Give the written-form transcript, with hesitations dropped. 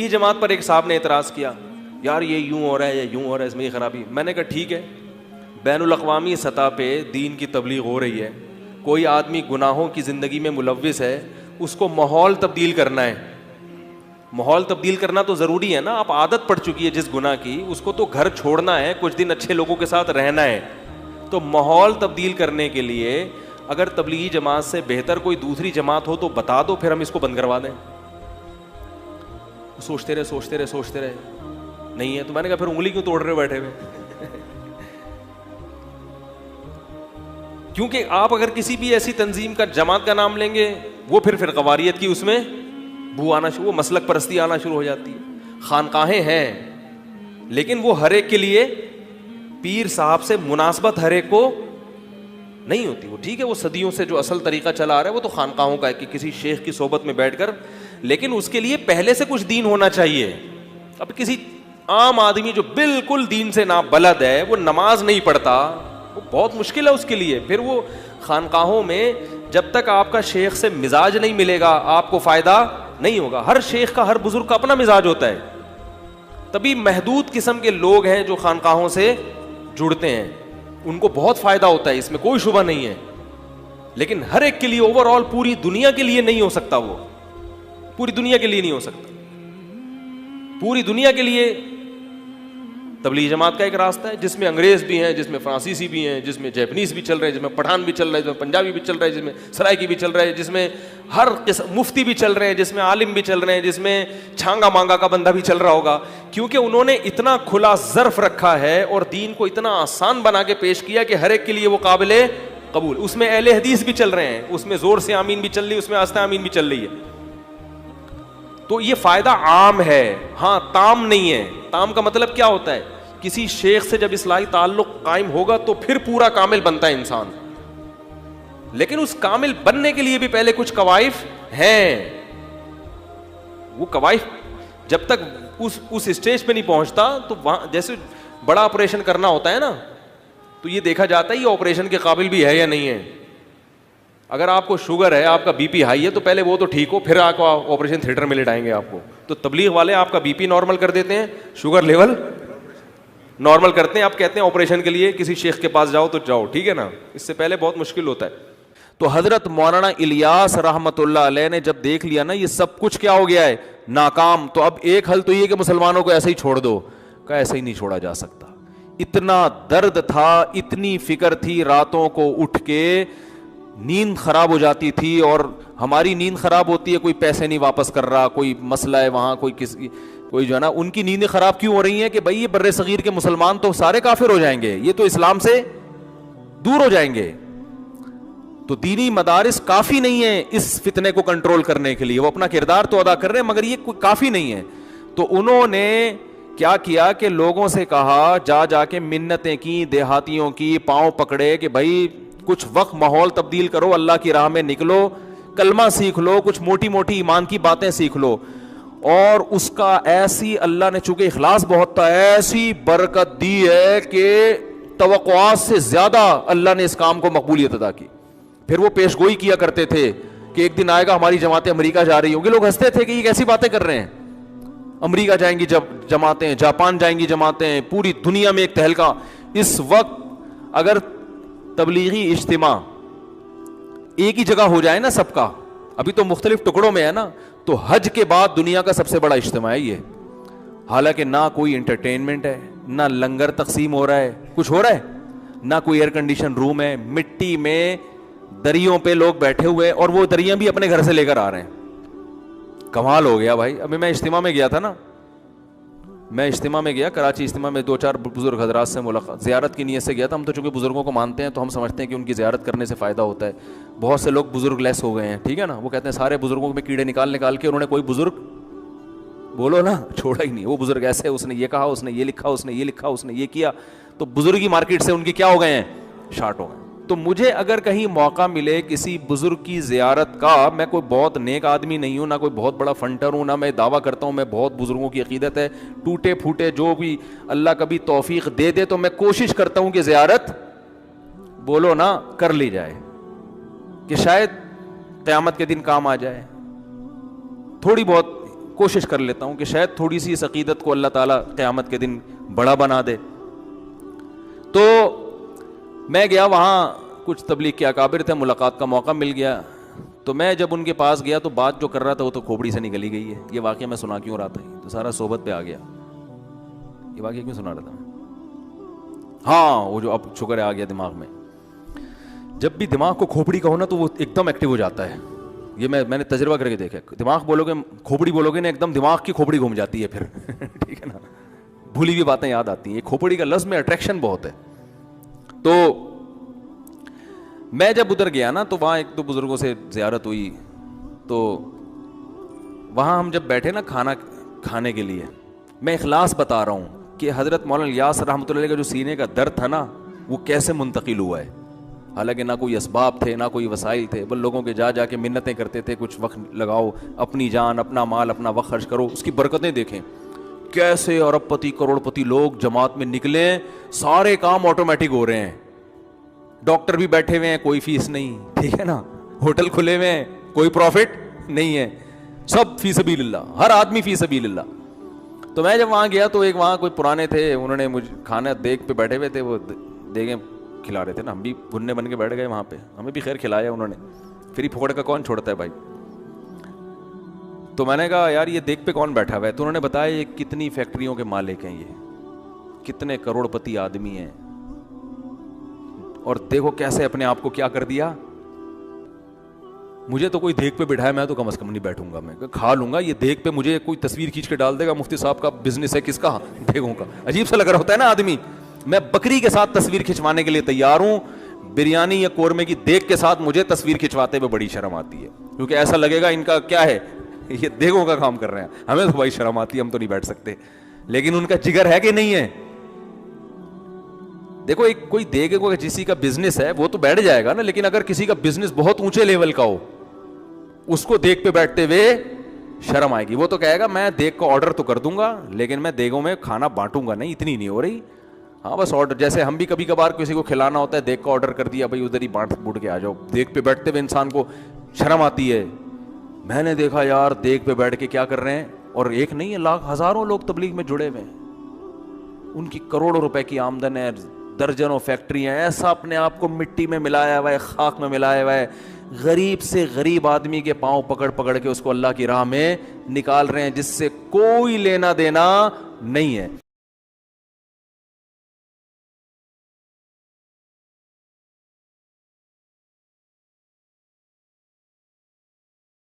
تبلیغی جماعت پر ایک صاحب نے اعتراض کیا, یار یہ یوں ہو رہا ہے یا یوں ہو رہا ہے, اس میں یہ خرابی. میں نے کہا ٹھیک ہے, بین الاقوامی سطح پہ دین کی تبلیغ ہو رہی ہے, کوئی آدمی گناہوں کی زندگی میں ملوث ہے, اس کو ماحول تبدیل کرنا ہے. ماحول تبدیل کرنا تو ضروری ہے نا, آپ عادت پڑ چکی ہے جس گناہ کی, اس کو تو گھر چھوڑنا ہے, کچھ دن اچھے لوگوں کے ساتھ رہنا ہے. تو ماحول تبدیل کرنے کے لیے اگر تبلیغی جماعت سے بہتر کوئی دوسری جماعت ہو تو بتا دو, پھر ہم اس کو بند کروا دیں. سوچتے رہے نہیں ہے, تو میں نے کہا پھر انگلی کیوں توڑ رہے ہو بیٹھے ہوئے. کیونکہ آپ اگر کسی بھی ایسی تنظیم کا جماعت کا نام لیں گے, وہ پھر فرقواریت کی اس میں بو آنا شروع, وہ مسلک پرستی آنا شروع ہو جاتی ہے. خانقاہیں ہیں لیکن وہ ہر ایک کے لیے پیر صاحب سے مناسبت ہر ایک کو نہیں ہوتی. وہ ٹھیک ہے, وہ صدیوں سے جو اصل طریقہ چلا آ رہا ہے وہ تو خانقاہوں کا ہے کہ کسی شیخ کی صحبت میں بیٹھ کر, لیکن اس کے لیے پہلے سے کچھ دین ہونا چاہیے. اب کسی عام آدمی جو بالکل دین سے نابلد ہے, وہ نماز نہیں پڑھتا, وہ بہت مشکل ہے اس کے لیے. پھر وہ خانقاہوں میں جب تک آپ کا شیخ سے مزاج نہیں ملے گا آپ کو فائدہ نہیں ہوگا. ہر شیخ کا, ہر بزرگ کا اپنا مزاج ہوتا ہے. تبھی محدود قسم کے لوگ ہیں جو خانقاہوں سے جڑتے ہیں, ان کو بہت فائدہ ہوتا ہے, اس میں کوئی شبہ نہیں ہے. لیکن ہر ایک کے لیے اوور آل پوری دنیا کے لیے نہیں ہو سکتا. وہ پوری دنیا کے لیے نہیں ہو سکتا. پوری دنیا کے لیے تبلیغ جماعت کا ایک راستہ ہے جس میں انگریز بھی ہیں, جس میں فرانسیسی بھی ہیں, جس میں جیپنیز بھی چل رہے ہیں, جس میں پٹھان بھی چل رہا ہے, جس میں پنجابی بھی چل رہا ہے, جس میں سرائکی بھی چل رہا ہے, جس میں ہر قسم مفتی بھی چل رہے ہیں, جس میں عالم بھی چل رہے ہیں, جس میں چھانگا مانگا کا بندہ بھی چل رہا ہوگا. کیونکہ انہوں نے اتنا کھلا ظرف رکھا ہے اور دین کو اتنا آسان بنا کے پیش کیا کہ ہر ایک کے لیے وہ قابل قبول. اس میں اہل حدیث بھی چل رہے ہیں, اس میں زور سے آمین بھی چل رہی ہے, اس میں آستہ آمین بھی چل رہی ہے. تو یہ فائدہ عام ہے, ہاں تام نہیں ہے. تام کا مطلب کیا ہوتا ہے؟ کسی شیخ سے جب اصلاحی تعلق قائم ہوگا تو پھر پورا کامل بنتا ہے انسان. لیکن اس کامل بننے کے لیے بھی پہلے کچھ کوائف ہیں. وہ کوائف جب تک اس اسٹیج پہ نہیں پہنچتا تو وہاں جیسے بڑا آپریشن کرنا ہوتا ہے نا, تو یہ دیکھا جاتا ہے یہ آپریشن کے قابل بھی ہے یا نہیں ہے. اگر آپ کو شوگر ہے, آپ کا بی پی ہائی ہے, تو پہلے وہ تو ٹھیک ہو, پھر آپ کو آپریشن تھیٹر میں لٹائیں گے آپ کو. تو تبلیغ والے آپ کا بی پی نارمل کر دیتے ہیں, شوگر لیول نارمل کرتے ہیں, آپ کہتے ہیں آپریشن کے لیے کسی شیخ کے پاس جاؤ تو جاؤ, ٹھیک ہے نا. اس سے پہلے بہت مشکل ہوتا ہے. تو حضرت مولانا الیاس رحمت اللہ علیہ نے جب دیکھ لیا نا یہ سب کچھ کیا ہو گیا ہے ناکام, تو اب ایک حل تو یہ کہ مسلمانوں کو ایسے ہی چھوڑ دو. کہ ایسے ہی نہیں چھوڑا جا سکتا. اتنا درد تھا, اتنی فکر تھی, راتوں کو اٹھ کے نیند خراب ہو جاتی تھی. اور ہماری نیند خراب ہوتی ہے, کوئی پیسے نہیں واپس کر رہا, کوئی مسئلہ ہے وہاں, کوئی جو ہے نا, ان کی نیندیں خراب کیوں ہو رہی ہیں کہ بھائی یہ بر صغیر کے مسلمان تو سارے کافر ہو جائیں گے, یہ تو اسلام سے دور ہو جائیں گے. تو دینی مدارس کافی نہیں ہیں اس فتنے کو کنٹرول کرنے کے لیے. وہ اپنا کردار تو ادا کر رہے ہیں مگر یہ کافی نہیں ہے. تو انہوں نے کیا کیا کہ لوگوں سے کہا, جا کے منتیں کی, دیہاتیوں کی, پاؤں پکڑے کہ بھائی کچھ وقت ماحول تبدیل کرو, اللہ کی راہ میں نکلو, کلمہ سیکھ لو, کچھ موٹی موٹی ایمان کی باتیں سیکھ لو. اور اس کا ایسی اللہ نے, چونکہ اخلاص بہت تھا, ایسی برکت دی ہے کہ توقعات سے زیادہ اللہ نے اس کام کو مقبولیت ادا کی. پھر وہ پیش گوئی کیا کرتے تھے کہ ایک دن آئے گا ہماری جماعتیں امریکہ جا رہی ہوں گی. لوگ ہنستے تھے کہ یہ کیسی باتیں کر رہے ہیں, امریکہ جائیں گی جب جماعتیں, جاپان جائیں گی جماعتیں, پوری دنیا میں ایک تہلکہ. اس وقت اگر تبلیغی اجتماع ایک ہی جگہ ہو جائے نا سب کا, ابھی تو مختلف ٹکڑوں میں ہے نا, تو حج کے بعد دنیا کا سب سے بڑا اجتماع ہے یہ. حالانکہ نہ کوئی انٹرٹینمنٹ ہے, نہ لنگر تقسیم ہو رہا ہے, کچھ ہو رہا ہے, نہ کوئی ایئر کنڈیشن روم ہے, مٹی میں دریوں پہ لوگ بیٹھے ہوئے, اور وہ دریاں بھی اپنے گھر سے لے کر آ رہے ہیں. کمال ہو گیا بھائی. ابھی میں اجتماع میں گیا تھا نا, میں اجتماع میں گیا کراچی اجتماع میں, 2-4 بزرگ حضرات سے ملاقات, زیارت کی نیت سے گیا تھا. ہم تو چونکہ بزرگوں کو مانتے ہیں تو ہم سمجھتے ہیں کہ ان کی زیارت کرنے سے فائدہ ہوتا ہے. بہت سے لوگ بزرگ لیس ہو گئے ہیں, ٹھیک ہے نا, وہ کہتے ہیں سارے بزرگوں میں کیڑے نکال کے انہوں نے کوئی بزرگ بولو نا چھوڑا ہی نہیں. وہ بزرگ ایسے, اس نے یہ کہا, اس نے یہ لکھا, اس نے یہ لکھا, اس نے یہ کیا, تو بزرگی مارکیٹ سے ان کی کیا ہو گئے ہیں, شارٹ ہو گئے. تو مجھے اگر کہیں موقع ملے کسی بزرگ کی زیارت کا, میں کوئی بہت نیک آدمی نہیں ہوں, نہ کوئی بہت بڑا فنٹر ہوں, نہ میں دعویٰ کرتا ہوں میں بہت بزرگوں کی عقیدت ہے, ٹوٹے پھوٹے جو بھی اللہ کبھی توفیق دے دے تو میں کوشش کرتا ہوں کہ زیارت بولو نا کر لی جائے, کہ شاید قیامت کے دن کام آ جائے. تھوڑی بہت کوشش کر لیتا ہوں کہ شاید تھوڑی سی اس عقیدت کو اللہ تعالیٰ قیامت کے دن بڑا بنا دے. تو میں گیا وہاں, کچھ تبلیغ کے اکابر تھے, ملاقات کا موقع مل گیا. تو میں جب ان کے پاس گیا تو بات جو کر رہا تھا وہ تو کھوپڑی سے نکلی گئی ہے. یہ واقعہ میں سنا کیوں رہا تھا, تو سارا صحبت پہ آ گیا. یہ واقعہ کیوں سنا رہا تھا میں؟ ہاں وہ جو اب شکر ہے آ گیا دماغ میں. جب بھی دماغ کو کھوپڑی کا ہونا تو وہ ایک دم ایکٹیو ہو جاتا ہے. یہ میں نے تجربہ کر کے دیکھا. دماغ بولو گے, کھوپڑی بولو گے نا, ایک دم دماغ کی کھوپڑی گھوم جاتی ہے پھر. ٹھیک ہے نا, بھولی ہوئی باتیں یاد آتی ہیں. کھوپڑی کا لفظ میں اٹریکشن بہت ہے. تو میں جب ادھر گیا نا تو وہاں ایک دو بزرگوں سے زیارت ہوئی. تو وہاں ہم جب بیٹھے نا کھانا کھانے کے لیے, میں اخلاص بتا رہا ہوں کہ حضرت مولانا الیاس رحمۃ اللہ علیہ کا جو سینے کا درد تھا نا وہ کیسے منتقل ہوا ہے. حالانکہ نہ کوئی اسباب تھے نہ کوئی وسائل تھے, بل لوگوں کے جا کے منتیں کرتے تھے, کچھ وقت لگاؤ, اپنی جان اپنا مال اپنا وقت خرچ کرو. اس کی برکتیں دیکھیں کیسے ارب پتی کروڑ پتی لوگ جماعت میں نکلے, سارے کام آٹومیٹک ہو رہے ہیں. ڈاکٹر بھی بیٹھے ہوئے ہیں, کوئی فیس نہیں. ٹھیک ہے نا, ہوٹل کھلے ہوئے ہیں, کوئی پروفٹ نہیں ہے, سب فی سبیل اللہ, ہر آدمی فی سبیل اللہ. تو میں جب وہاں گیا تو ایک وہاں کوئی پرانے تھے, انہوں نے مجھے کھانا دیکھ پہ بیٹھے ہوئے تھے, وہ دیکھیں کھلا رہے تھے نا, ہم بھی بننے بن کے بیٹھ گئے وہاں پہ, ہمیں بھی خیر کھلایا انہوں نے. فری پھوڑ کا کون چھوڑتا ہے بھائی. تو میں نے کہا یار یہ دیکھ پہ کون بیٹھا ہوا ہے؟ تو انہوں نے بتایا یہ کتنی فیکٹریوں کے مالک ہیں, یہ کتنے کروڑ پتی آدمی ہیں, اور دیکھو کیسے اپنے آپ کو کیا کر دیا. مجھے تو کوئی دیکھ پہ بٹھایا, میں تو کم از کم نہیں بیٹھوں گا, میں کھا لوں گا. یہ دیکھ پہ مجھے کوئی تصویر کھینچ کے ڈال دے گا, مفتی صاحب کا بزنس ہے, کس کا دیکھوں کا, عجیب سا لگ رہا ہوتا ہے نا آدمی. میں بکری کے ساتھ تصویر کھنچوانے کے لیے تیار ہوں, بریانی یا قورمے کی دیکھ کے ساتھ مجھے تصویر کھنچواتے ہوئے بڑی شرم آتی ہے, کیونکہ ایسا لگے گا ان کا کیا ہے, یہ دیکھوں کا کام کر رہے ہیں. ہمیں تو بھائی شرم آتی ہے, ہم تو نہیں بیٹھ سکتے, لیکن ان کا جگر ہے کہ نہیں ہے. دیکھو ایک کوئی دیکھے کوئی کسی کا بزنس ہے وہ تو بیٹھ جائے گا نا, لیکن اگر کسی کا بزنس بہت اونچے لیول کا ہو, اس کو دیکھ پہ بیٹھتے ہوئے شرم آئے گی. وہ تو کہے گا میں دیکھ کو آرڈر تو کر دوں گا, لیکن میں دیگوں میں کھانا بانٹوں گا نہیں, اتنی نہیں ہو رہی. ہاں بس آرڈر, جیسے ہم بھی کبھی کبھار کسی کو کھلانا ہوتا ہے, دیکھ کو آرڈر کر دیا, بھائی ادھر ہی بانٹ بوٹ کے آ جاؤ. دیکھ پہ بیٹھتے ہوئے انسان کو شرم آتی ہے. میں نے دیکھا یار دیکھ پہ بیٹھ کے کیا کر رہے ہیں, اور ایک نہیں ہے لاکھ ہزاروں لوگ تبلیغ میں جڑے ہوئے ہیں, ان کی کروڑوں روپے کی آمدن ہے, درجنوں فیکٹریاں, ایسا اپنے آپ کو مٹی میں ملایا ہوا ہے, خاک میں ملایا ہوا ہے. غریب سے غریب آدمی کے پاؤں پکڑ پکڑ کے اس کو اللہ کی راہ میں نکال رہے ہیں, جس سے کوئی لینا دینا نہیں ہے.